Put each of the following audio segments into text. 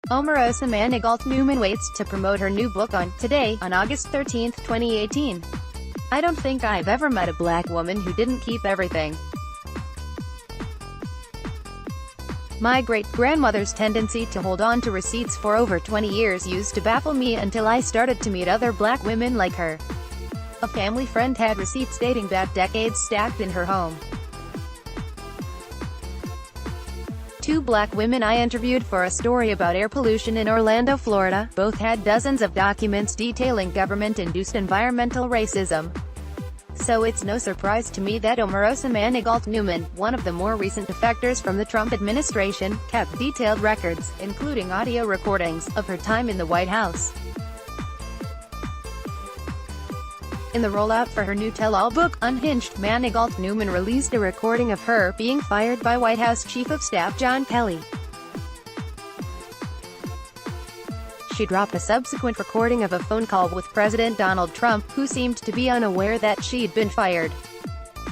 Omarosa Manigault Newman waits to promote her new book on Today, on August 13, 2018. I don't think I've ever met a black woman who didn't keep everything. My great-grandmother's tendency to hold on to receipts for over 20 years used to baffle me until I started to meet other black women like her. A family friend had receipts dating back decades stacked in her home. Two black women I interviewed for a story about air pollution in Orlando, Florida, both had dozens of documents detailing government-induced environmental racism. So it's no surprise to me that Omarosa Manigault Newman, one of the more recent defectors from the Trump administration, kept detailed records, including audio recordings, of her time in the White House. In the rollout for her new tell-all book, Unhinged, Manigault Newman released a recording of her being fired by White House Chief of Staff John Kelly. She dropped a subsequent recording of a phone call with President Donald Trump, who seemed to be unaware that she'd been fired.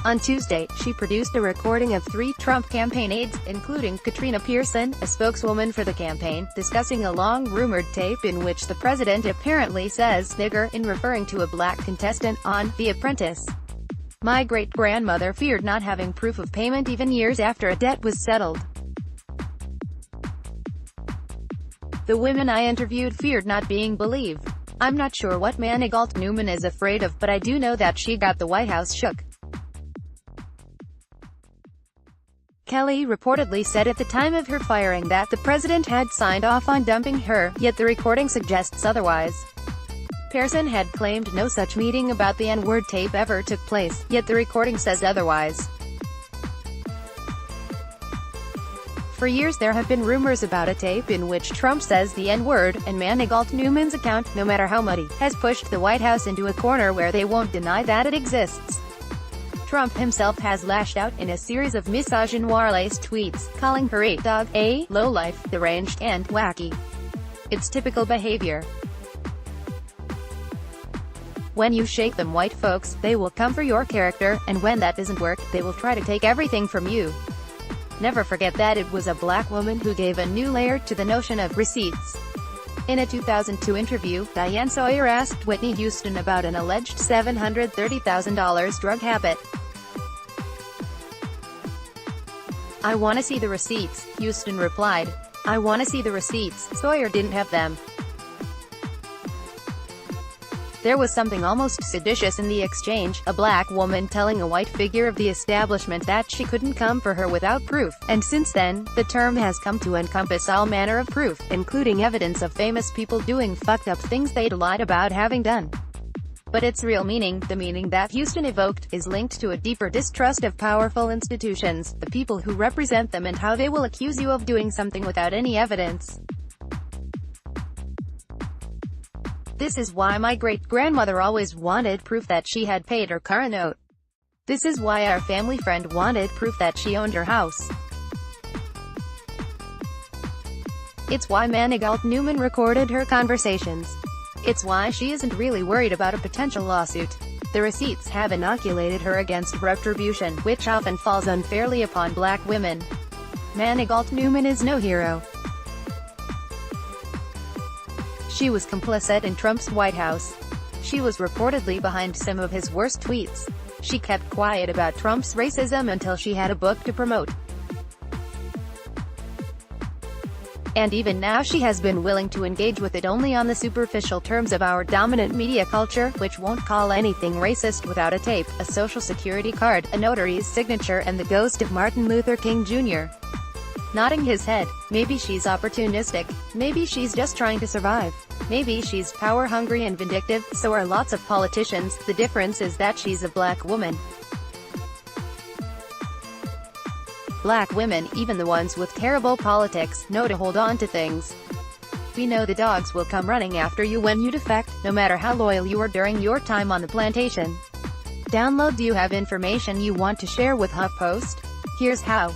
On Tuesday, she produced a recording of 3 Trump campaign aides, including Katrina Pearson, a spokeswoman for the campaign, discussing a long-rumored tape in which the president apparently says "nigger" in referring to a black contestant on The Apprentice. My great-grandmother feared not having proof of payment even years after a debt was settled. The women I interviewed feared not being believed. I'm not sure what Manigault Newman is afraid of, but I do know that she got the White House shook. Kelly reportedly said at the time of her firing that the president had signed off on dumping her, yet the recording suggests otherwise. Pearson had claimed no such meeting about the N-word tape ever took place, yet the recording says otherwise. For years there have been rumors about a tape in which Trump says the N-word, and Manigault Newman's account, no matter how muddy, has pushed the White House into a corner where they won't deny that it exists. Trump himself has lashed out in a series of misogynoir-laced tweets, calling her a dog, a lowlife, deranged, and wacky. It's typical behavior. When you shake them white folks, they will come for your character, and when that doesn't work, they will try to take everything from you. Never forget that it was a black woman who gave a new layer to the notion of receipts. In a 2002 interview, Diane Sawyer asked Whitney Houston about an alleged $730,000 drug habit. "I want to see the receipts," Houston replied. "I want to see the receipts." Sawyer didn't have them. There was something almost seditious in the exchange, a black woman telling a white figure of the establishment that she couldn't come for her without proof, and since then, the term has come to encompass all manner of proof, including evidence of famous people doing fucked up things they'd lied about having done. But its real meaning, the meaning that Houston evoked, is linked to a deeper distrust of powerful institutions, the people who represent them, and how they will accuse you of doing something without any evidence. This is why my great-grandmother always wanted proof that she had paid her car note. This is why our family friend wanted proof that she owned her house. It's why Manigault Newman recorded her conversations. It's why she isn't really worried about a potential lawsuit. The receipts have inoculated her against retribution, which often falls unfairly upon black women. Manigault Newman is no hero. She was complicit in Trump's White House. She was reportedly behind some of his worst tweets. She kept quiet about Trump's racism until she had a book to promote. And even now she has been willing to engage with it only on the superficial terms of our dominant media culture, which won't call anything racist without a tape, a social security card, a notary's signature, and the ghost of Martin Luther King Jr. nodding his head. Maybe she's opportunistic. Maybe she's just trying to survive. Maybe she's power-hungry and vindictive, so are lots of politicians. The difference is that she's a black woman. Black women, even the ones with terrible politics, know to hold on to things. We know the dogs will come running after you when you defect, no matter how loyal you were during your time on the plantation. Download. Do you have information you want to share with HuffPost? Here's how.